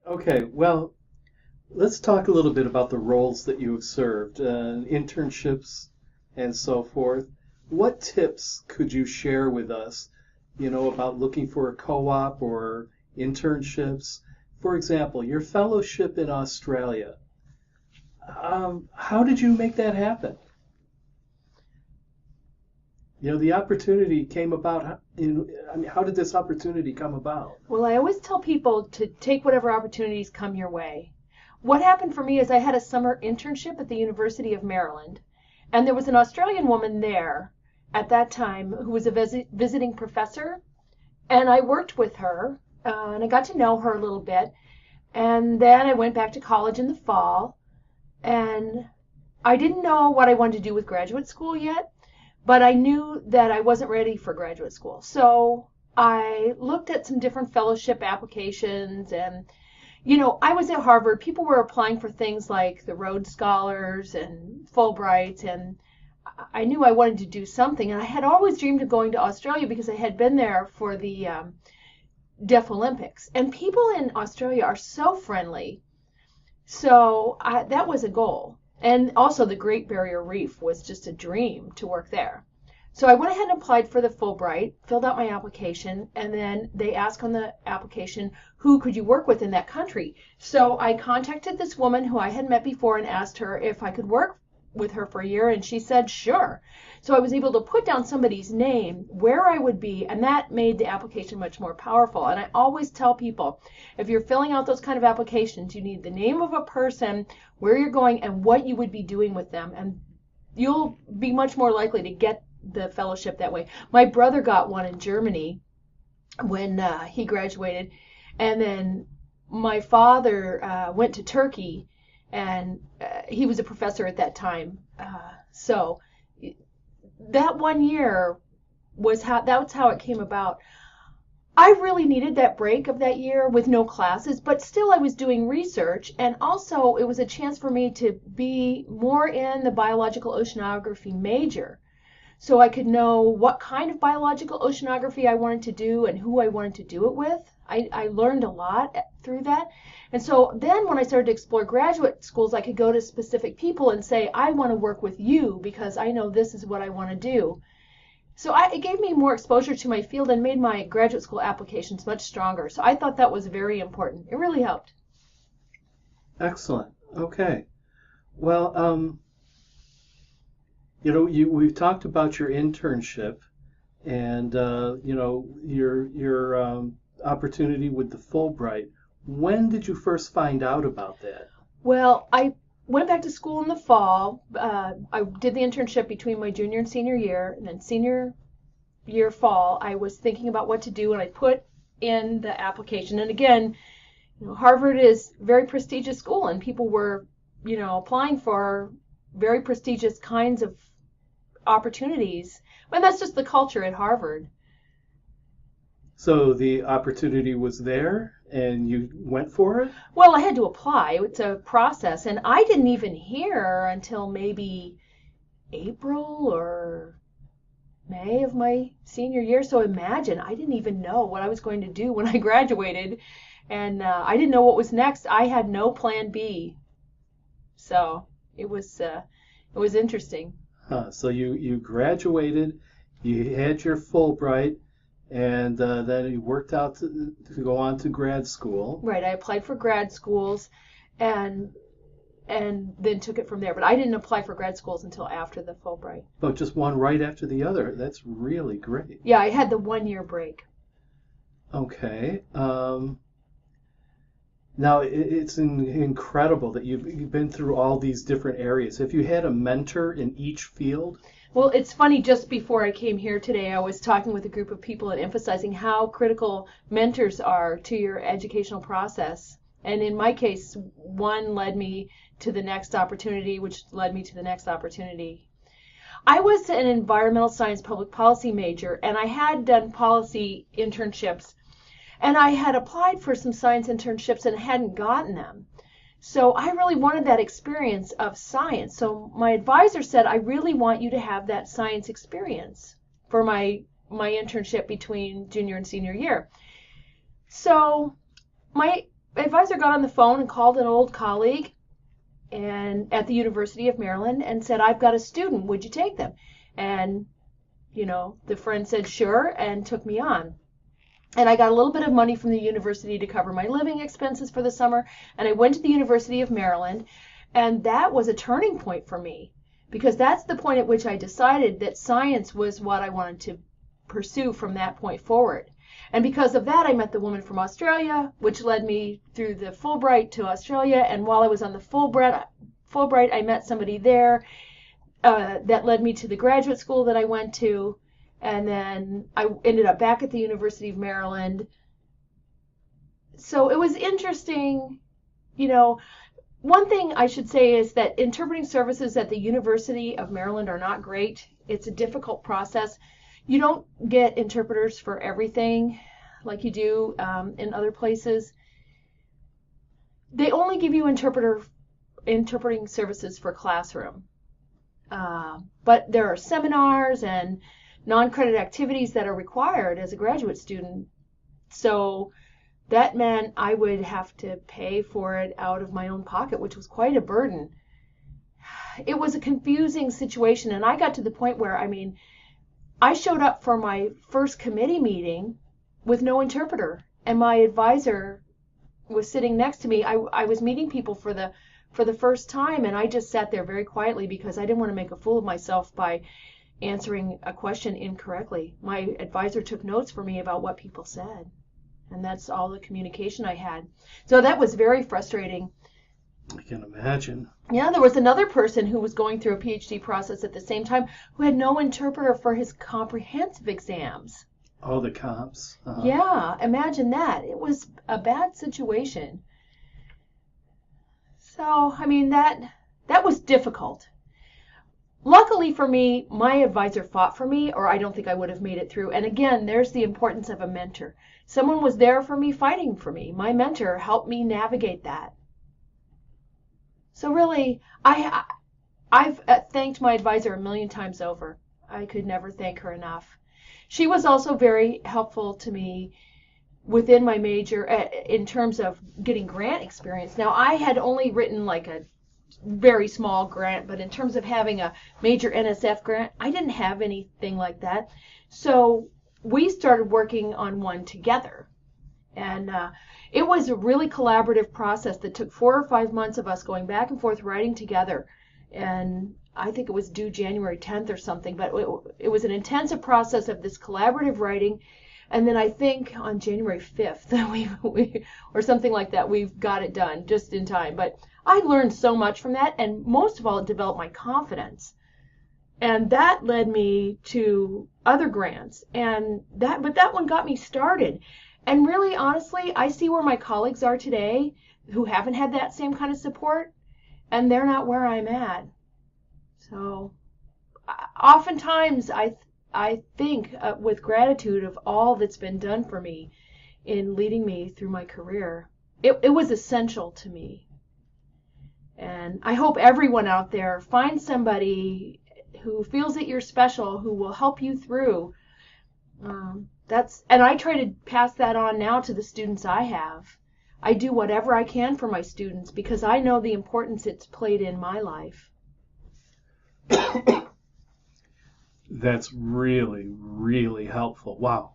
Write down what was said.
Okay, well, let's talk a little bit about the roles that you have served, internships and so forth. What tips could you share with us, about looking for a co-op or internships? For example, your fellowship in Australia. How did you make that happen? The opportunity came about. I mean, how did this opportunity come about? Well, I always tell people to take whatever opportunities come your way. What happened for me is I had a summer internship at the University of Maryland, and there was an Australian woman there at that time who was a visiting professor, and I worked with her, and I got to know her a little bit, and then I went back to college in the fall, and I didn't know what I wanted to do with graduate school yet, but I knew that I wasn't ready for graduate school. So I looked at some different fellowship applications, and I was at Harvard. People were applying for things like the Rhodes Scholars and Fulbrights, and I knew I wanted to do something. And I had always dreamed of going to Australia because I had been there for the Deaf Olympics. And people in Australia are so friendly. So that was a goal. And also the Great Barrier Reef was just a dream to work there. So I went ahead and applied for the Fulbright, filled out my application, and then they asked on the application, who could you work with in that country? So I contacted this woman who I had met before and asked her if I could work with her for a year, and she said sure. So I was able to put down somebody's name, where I would be, and that made the application much more powerful. And I always tell people, if you're filling out those kind of applications, you need the name of a person, where you're going, and what you would be doing with them, and you'll be much more likely to get the fellowship that way. My brother got one in Germany when he graduated, and then my father went to Turkey, and he was a professor at that time. So that one year that's how it came about. I really needed that break of that year with no classes, but still I was doing research, and also it was a chance for me to be more in the biological oceanography major, so I could know what kind of biological oceanography I wanted to do and who I wanted to do it with. I learned a lot through that. And so then when I started to explore graduate schools, I could go to specific people and say, I want to work with you because I know this is what I want to do. So it gave me more exposure to my field and made my graduate school applications much stronger. So I thought that was very important. It really helped. Excellent. Okay. Well, we've talked about your internship and your opportunity with the Fulbright. When did you first find out about that? Well, I went back to school in the fall. I did the internship between my junior and senior year, and then senior year fall, I was thinking about what to do, and I put in the application. And again, Harvard is a very prestigious school, and people were, applying for very prestigious kinds of opportunities. And that's just the culture at Harvard. So the opportunity was there and you went for it? Well, I had to apply. It's a process, and I didn't even hear until maybe April or May of my senior year. So imagine, I didn't even know what I was going to do when I graduated, and I didn't know what was next. I had no plan B. So it was interesting. So you graduated, you had your Fulbright, and then you worked out to go on to grad school. Right. I applied for grad schools, and then took it from there. But I didn't apply for grad schools until after the Fulbright. Oh, just one right after the other. That's really great. Yeah, I had the 1 year break. Okay. Now, it's incredible that you've been through all these different areas. Have you had a mentor in each field? Well, it's funny, just before I came here today, I was talking with a group of people and emphasizing how critical mentors are to your educational process. And in my case, one led me to the next opportunity, which led me to the next opportunity. I was an environmental science public policy major, and I had done policy internships, and I had applied for some science internships and hadn't gotten them. So I really wanted that experience of science. So my advisor said, I really want you to have that science experience for my internship between junior and senior year. So my advisor got on the phone and called an old colleague and at the University of Maryland and said, I've got a student, would you take them? And, the friend said, sure, and took me on. And I got a little bit of money from the university to cover my living expenses for the summer, and I went to the University of Maryland, and that was a turning point for me, because that's the point at which I decided that science was what I wanted to pursue from that point forward. And because of that, I met the woman from Australia, which led me through the Fulbright to Australia. And while I was on the Fulbright, I met somebody there that led me to the graduate school that I went to. And then I ended up back at the University of Maryland. So it was interesting. One thing I should say is that interpreting services at the University of Maryland are not great. It's a difficult process. You don't get interpreters for everything like you do in other places. They only give you interpreting services for classroom. But there are seminars and non-credit activities that are required as a graduate student. So that meant I would have to pay for it out of my own pocket, which was quite a burden. It was a confusing situation, and I got to the point where, I showed up for my first committee meeting with no interpreter, and my advisor was sitting next to me. I was meeting people for the first time, and I just sat there very quietly because I didn't want to make a fool of myself by answering a question incorrectly. My advisor took notes for me about what people said, and that's all the communication I had. So that was very frustrating. I can imagine. Yeah, there was another person who was going through a PhD process at the same time who had no interpreter for his comprehensive exams. Oh, the comps. Uh-huh. Yeah, imagine that. It was a bad situation. So, that was difficult. Luckily for me, my advisor fought for me, or I don't think I would have made it through. And again, there's the importance of a mentor. Someone was there for me, fighting for me. My mentor helped me navigate that. So really, I've thanked my advisor a million times over. I could never thank her enough. She was also very helpful to me within my major in terms of getting grant experience. Now, I had only written like a very small grant, but in terms of having a major NSF grant, I didn't have anything like that. So we started working on one together. And it was a really collaborative process that took 4 or 5 months of us going back and forth writing together. And I think it was due January 10th or something, but it was an intensive process of this collaborative writing. And then I think on January 5th, we or something like that, we've got it done just in time. But I learned so much from that, and most of all, it developed my confidence. And that led me to other grants. But that one got me started. And really, honestly, I see where my colleagues are today who haven't had that same kind of support, and they're not where I'm at. So oftentimes I think with gratitude of all that's been done for me in leading me through my career. It was essential to me. And I hope everyone out there finds somebody who feels that you're special, who will help you through. And I try to pass that on now to the students I have. I do whatever I can for my students because I know the importance it's played in my life. That's really, really helpful. Wow.